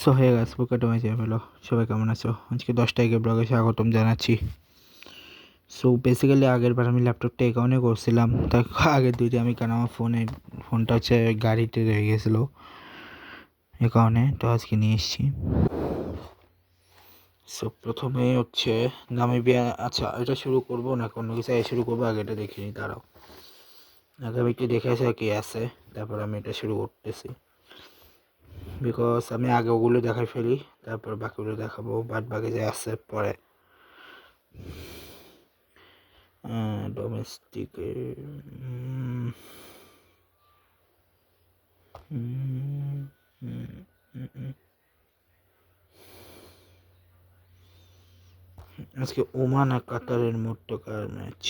So hey guys, welcome to my channel. সবাই কেমন আছো? আজকে 10 তারিখের ব্লগে স্বাগতম জানাচ্ছি। সো বেসিক্যালি আগের বার আমি ল্যাপটপটা এই কারণে করছিলাম, তার আগের দুইটা আমি কারণ আমার ফোনটা হচ্ছে গাড়িতে রয়ে গেছিলো, এই কারণে তো আজকে নিয়ে এসেছি। সো প্রথমে হচ্ছে নামিবিয়া। আচ্ছা, এটা শুরু করবো না অন্য কিছু শুরু করবো? আগে এটা দেখে নিই, দাঁড়াও। আগে আমি একটু দেখে আসি কি আছে, তারপর আমি এটা শুরু করতেছি। বিকজ আমি আগে ওগুলো দেখাই ফেলি, তারপর বাকিগুলো দেখাবো, বাদ বাকি যে আছে পরে। ডোমেস্টিক আজকে ওমান আর কাতারের মধ্যকার ম্যাচ।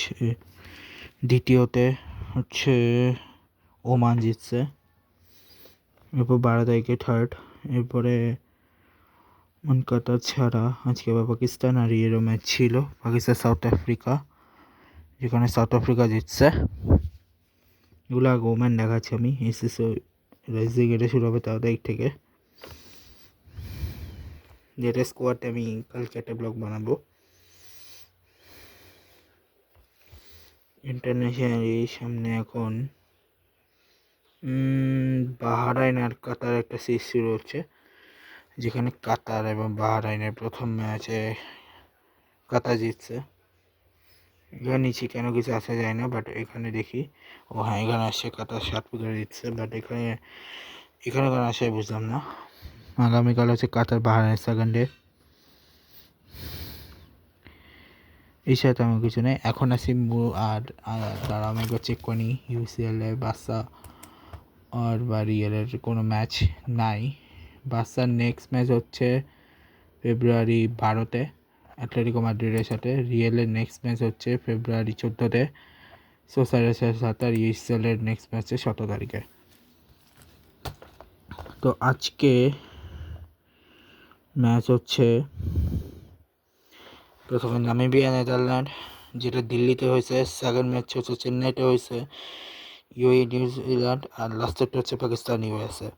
দ্বিতীয়তে হচ্ছে ওমান জিতছে, এরপর 12 তারিখে থার্ড। এরপরে কাতার ছাড়া আজকে আবার পাকিস্তান আর ইয়েরও ম্যাচ ছিল, পাকিস্তান সাউথ আফ্রিকা, যেখানে সাউথ আফ্রিকা জিতছে। এগুলো আগে ওমান দেখাচ্ছি আমি। এসএসও রাইজিং এটা শুরু হবে 13 তারিখ থেকে, যেটা স্কোয়াডে আমি কালকে একটা ব্লগ বানাবো। ইন্টারন্যাশনালি সামনে এখন বাহরাইন আর কাতার একটা সিরিজ শুরু হচ্ছে, যেখানে কাতার এবং বাহরাইনের প্রথম ম্যাচে কাতার জিতছে। এখানে নিচে কেন কিছু আসা যায় না, বাট এখানে দেখি। ও হ্যাঁ, এখানে আসছে কাতার 7 উইকেট দিচ্ছে, বাট এখানে কেন আসে বুঝলাম না। আগামীকাল হচ্ছে কাতার বাহরাইন সেকেন্ডে। এই সাথে আমার কিছু নেই এখন। আসি আর তারা আমি একবার চেক করি ইউসিএল এ বাসা আর বা রিয়েলের কোনো ম্যাচ নাই। বাসার নেক্সট ম্যাচ হচ্ছে ফেব্রুয়ারি 12-তে অ্যাটলেটিকো মাদ্রিদের সাথে। রিয়েলের নেক্সট ম্যাচ হচ্ছে ফেব্রুয়ারি 14-তে সোসাইডাসের সাথে। আর ইউসিএলের নেক্সট ম্যাচ হচ্ছে 17 তারিখে। তো আজকে ম্যাচ হচ্ছে প্রথমে নামিবিয়া নেদারল্যান্ড, যেটা দিল্লিতে হয়েছে। সেকেন্ড ম্যাচ হচ্ছে চেন্নাইতে হয়েছে, ইউএই নিউজিল্যান্ড। আর লাস্টেরটা হচ্ছে পাকিস্তান ইউএসএ।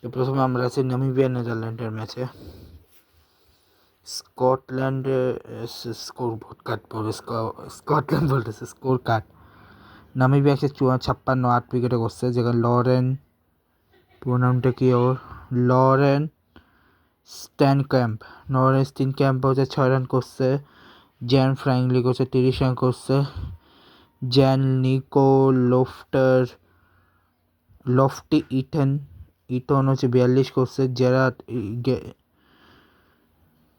তো প্রথমে আমরা আছি নামিবিয়া নেদারল্যান্ডের ম্যাচে। স্কটল্যান্ডে স্কোর বোর্ড কাট পড়বে, স্কটল্যান্ড বলতেছে স্কোর কাট। নামিবিয়া 56 8 উইকেটে করছে, যেখানে লরেন, পুরো নামটা কি ওর, লরেন স্ট্যানক্যাম্প হচ্ছে 6 রান করছে। জ্যান ফ্র্যাঙ্কলি করছে 30 রান করছে। জ্যান নিকো লফটি ইটন হচ্ছে 42 করছে।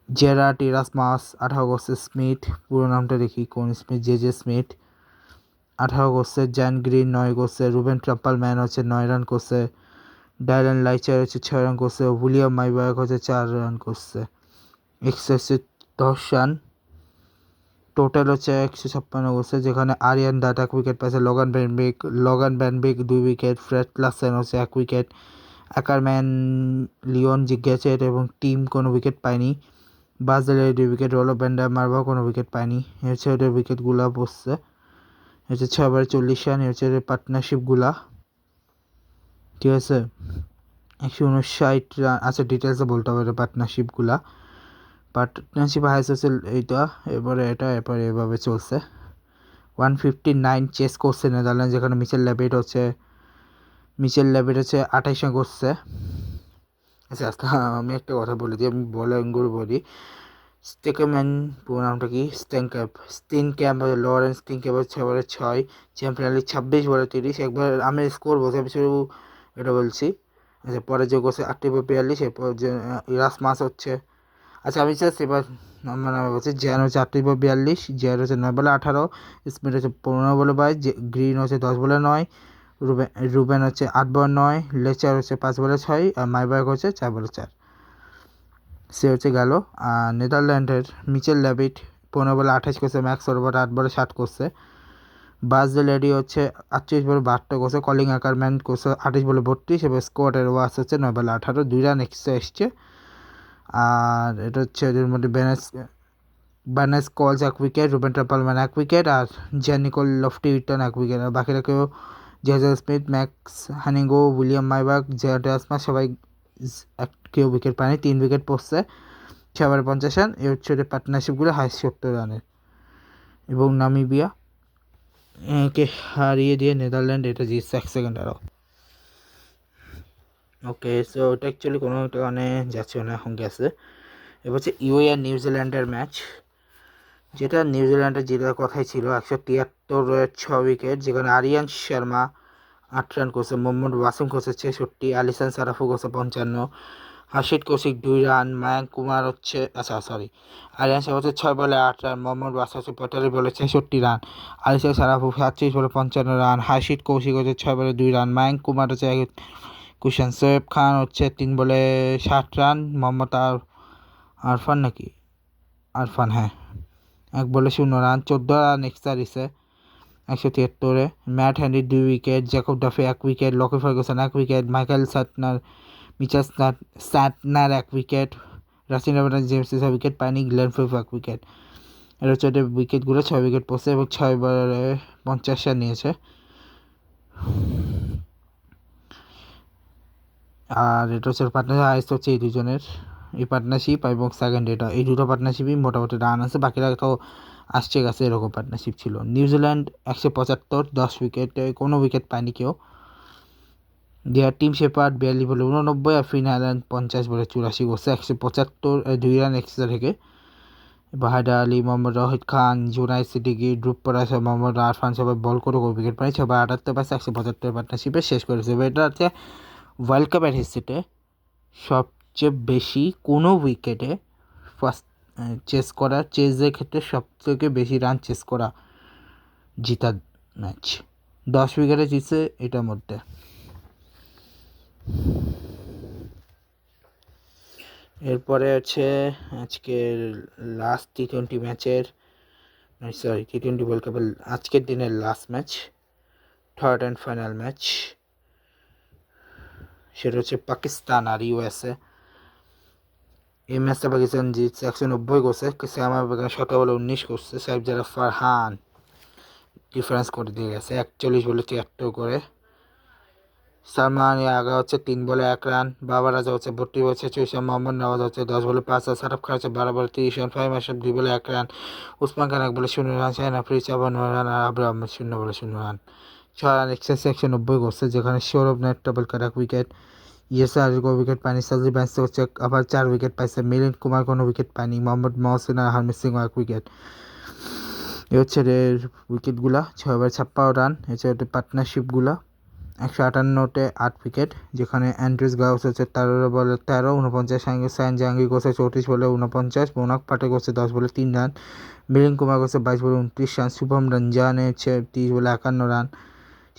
জেরাট ইরাসমাস 18 করছে। স্মিথ, পুরো নামটা দেখি কোন স্মিথ, জে স্মিথ 18 করছে। জ্যান গ্রিন 9 করছে। রুবেন ট্রাম্পলম্যান হচ্ছে 9 রান করছে। ডাইলান লাইচার হচ্ছে 6 রান করছে। উইলিয়াম মাইবার্গ হচ্ছে 4 রান করছে। হচ্ছে 10 রান। টোটাল হচ্ছে 156 করছে, যেখানে আরিয়ান ডাট 1 উইকেট পাইছে। লগন ব্যানবিক 2 উইকেট। ফ্রেড ক্লাসেন হচ্ছে 1 উইকেট। অ্যাকারম্যান লিওন জিজ্ঞাসের এবং টিম কোনো উইকেট পায়নি। বাজেলের 2 উইকেট। রোলো ব্যান্ডার মারবাও কোনো উইকেট পায়নি। হচ্ছে ওদের উইকেটগুলো বসছে হচ্ছে 6 ওভারে 40 রান। হচ্ছে ওদের পার্টনারশিপগুলা, ঠিক আছে, 159 রান। আচ্ছা, ডিটেলসে বলতে হবে ওদের পার্টনারশিপ হাইস্ট হচ্ছে এইটা। এরপরে এভাবে চলছে। 159 চেস করছে নেদারল্যান্ড, যেখানে মিচেল ল্যাবেট হচ্ছে 28 রান করছে। আচ্ছা আচ্ছা, আমি একটা কথা বলে দিই, আমি বলিংগুলো বলি। স্টেকম্যান, পুরো নামটা কি, স্টিনক্যাম্প লরেন্স স্টিনক্যাম্প 6 বলে 6। চ্যাম্পিয়ন 26 বলে 30। একবার আমি স্কোর বলছি, আমি শুধু এটা বলছি। আচ্ছা, পরে যে করছে 8 বলে 42। এরপর যে ইরাসমাস হচ্ছে, আচ্ছা আমি জাস্ট এবার আমার নামে বলছি। জ্যান হচ্ছে 8 বলে 42। জ্যান হচ্ছে 9 বলে 18। স্মিথ হচ্ছে 15 বলে 22। গ্রিন হচ্ছে 10 বলে 9। রুবেন হচ্ছে 8 বলে 9। লেচার হচ্ছে 5 বলে 6। আর মাইবার্গ হচ্ছে 4 বলে 4। সে হচ্ছে গেল। আর নেদারল্যান্ডের মিচেল ল্যাবিট 15 বলে 28 করছে। ম্যাক্স ওভার 8 বলে 60 করছে। বাজলেডি হচ্ছে 38 বলে 72 করছে। কলিং অ্যাকারম্যান করছে 28 বলে 32। এবার স্কোয়াডের ওয়াস হচ্ছে 9 বলে 18, 2 রান এক্সট্রা এসছে। আর এটা হচ্ছে এদের মধ্যে ব্যানেস কলস 1 উইকেট। Ruben Trumpelmann 1 wicket. আর জ্যানিকো লফটি ইটন 1 উইকেট। আর বাকিরা কেউ জেজার Smith, Max Heingo, William Myburgh, Gerhard Erasmus সবাই কেউ উইকেট পায়নি, 3 উইকেট পড়ছে, 6 ওভারে 50 রান। এই হচ্ছে পার্টনারশিপগুলো হাইস্ট 70 রানের। এবং নামিবিয়া কে হারিয়ে দিয়ে নেদারল্যান্ড এটা জিতছে 1 সেকেন্ড আরও। ওকে, সো ওটা অ্যাকচুয়ালি কোনো একটা মানে যাচ্ছে না, এখন গেছে। এবার হচ্ছে ইউএ আর নিউজিল্যান্ডের ম্যাচ, যেটা নিউজিল্যান্ডের জেতার কথাই ছিল। 173 6 উইকেট, যেখানে আরিয়ান শর্মা 8 রান করছে, মোহাম্মদ ওয়াসিম করছে 66, আলিসান সারাফু করছে 55, হার্ষিত কৌশিক 2 রান, মায়াঙ্ক কুমার হচ্ছে আরিয়ান শর্মা হচ্ছে 6 বলে 8 রান, মোহাম্মদ ওয়াসিম হচ্ছে 45 বলে 66 রান, আলিসান সারাফু 37 বলে 55 রান, হার্ষিত কৌশিক হচ্ছে 6 বলে 2 রান, মায়াঙ্ক কুমার হচ্ছে কুশান সোয়েব খান হচ্ছে 3 বলে 60 রান, মোহাম্মদ আরফান 1 বলে 0 রান, 14 রান এক্সট্রা দিছে 173-এ। Matt Henry 2 wicket, Jacob Duffy 1 wicket, Lockie Ferguson 1 wicket, Mitchell Santner 1 wicket, Rachin Robinson James 6 wicket পায়নি, গ্লেন ফিলিপ 1 উইকেট। এটা হচ্ছে উইকেটগুলো 6 উইকেট পড়ছে এবং 6 বলে 50 রান নিয়েছে। আর এটা হচ্ছে পার্টনারশিপ হাইস্ট হচ্ছে এই দুজনের, এই পার্টনারশিপ এবং সেকেন্ড এটা, এই দুটো পার্টনারশিপই মোটামুটি রান আছে, বাকিরা তো আসছে গেছে, এরকম পার্টনারশিপ ছিল। নিউজিল্যান্ড 175 10 উইকেটে কোনো উইকেট পায়নি কেউ। দেয়ার টিম শেপার্ড 42 বলে 89, আর ফিন আইল্যান্ড 50 বলে 84 করছে 175 2 রান এক্সট্রা থেকে। বাহাদুর আলী, মোহাম্মদ রহিত খান, জুনাইদ সিদ্দিকি, ধ্রুব পরাশ, মোহাম্মদ আরফান সবাই বল করে উইকেট পায়, সবাই 78 পাশে 175 পার্টনারশিপে শেষ করেছে। এটা হচ্ছে ওয়ার্ল্ড কাপের হিস্ট্রিতে সবচেয়ে বেশি কোনো উইকেটে ফার্স্ট চেজের ক্ষেত্রে সবথেকে বেশি রান চেস করা জিতার ম্যাচ। 10 উইকেটে জিতছে এটার মধ্যে। এরপরে হচ্ছে আজকের লাস্ট টি-20 ম্যাচের টি-20 ওয়ার্ল্ড কাপের আজকের দিনের last match, third and final match, সেটা হচ্ছে পাকিস্তান আর ইউএসএ। এই ম্যাচটা পাকিস্তান জিতছে 190 করছে, আমার 17 বলে 19 করছে, সাহেব যারা ফারহান ডিফারেন্স করে দিয়ে গেছে 41 বলে 73 করে। সালমান আগা হচ্ছে 3 বলে 1 রান, বাবার রাজা হচ্ছে 32 বলে 46 রান, মোহাম্মদ নওয়াজ হচ্ছে 10 বলে 5 রান, সারাফ খান হচ্ছে 12 বলে 30 রান, ফাহিম আশরাফ 2 বলে 1 রান, উসমান খান 1 বলে 0 রান, শাহিন আফ্রিদি 54 রান, আর আবরার আহমেদ 0 বলে 0 রান। 6 রান এক্সেস 190 করছে, যেখানে সৌরভ নেট ডাবল কাট 1 উইকেট, ইয়েসার উইকেট পায়নি, সাজিদ ব্যান্স হচ্ছে আবার 4 উইকেট পাইছে, মিলিন্দ কুমার কোনো উইকেট পায়নি, মোহাম্মদ মহসিন আর হারমিত সিং 1 উইকেট। এ হচ্ছে উইকেটগুলা, 6 ওভার 56 রান। হচ্ছে পার্টনারশিপগুলা 158-তে 8 উইকেট, যেখানে অ্যান্ড্রিস গাউস হচ্ছে 13 বলে 13 49, সাইন জাহাঙ্গীর করছে 34 বলে 49, মোনাক পাটেল করছে 10 বলে 3 রান, মিলিন্দ কুমার করছে 22 বলে 29 রান, শুভম রঞ্জানে হচ্ছে 30 বলে 51 রান,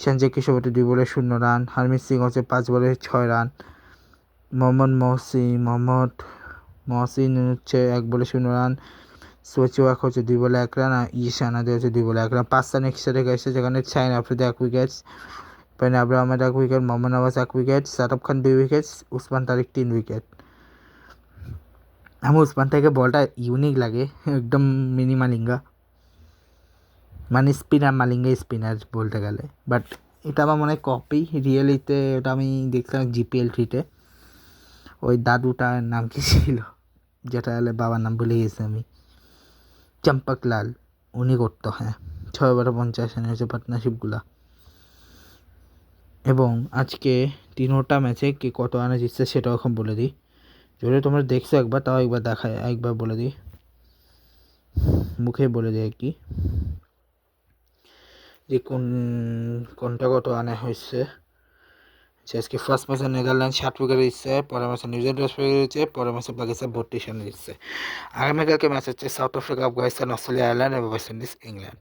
সঞ্জয় কিশোর হচ্ছে 2 বলে 0 রান, হারমিত সিং হচ্ছে 5 বলে 6 রান, মোহাম্মদ মহসিন হচ্ছে 1 বলে 0 রান, সোচওয়াক হচ্ছে 2 বলে 1 রান, আর ঈশান আদে হচ্ছে 2 বলে 1 রান। 5 রান এক্সট্রা রেখে এসেছে, যেখানে Shaheen Afridi 1 wicket, Abrar Ahmed 1 wicket, Mohammad Nawaz 1 wicket, Saraf Khan 2 wicket, Usman Tariq 3 wicket. আমার উসমান তারিকের বলটা ইউনিক লাগে, একদম মিনি মালিঙ্গা, মানে স্পিনার মালিঙ্গা স্পিনার বলতে গেলে, বাট এটা আমার মনে হয় কপি, রিয়েলিতে ওটা আমি দেখলাম জিপিএল 3-তে। ওই দাদুটার নাম কি ছিল, যেটা হলে বাবার নাম ভুলে গেছি আমি, চম্পকলাল, উনি করতো। 6 ওভারে 50 রান হচ্ছে পার্টনারশিপগুলা। এবং আজকে 3টা ম্যাচে কে কত রানে জিতছে সেটাও এখন বলে দিই, যদি তোমরা দেখছো একবার, তাও একবার বলে দিই, মুখে বলে দিই আর কি, যে কোনটা কত রানে হয়েছে। আজকে ফার্স্ট ম্যাচে নেদারল্যান্ড 60 উইকেট দিচ্ছে, পরের ম্যাচে নিউজিল্যান্ড 10 উইকেট দিচ্ছে, পরের ম্যাচে পাকিস্তান 32 রান দিচ্ছে। আগামীকালকে ম্যাচ হচ্ছে south Africa, Afghanistan, Australia, Ireland এবং ওয়েস্ট ইন্ডিজ, ইংল্যান্ড।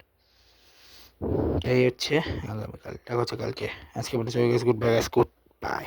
এই হচ্ছে আগামীকাল, দেখা হচ্ছে কালকে। আজকে বলতে চলে গেছে, গুড বাই।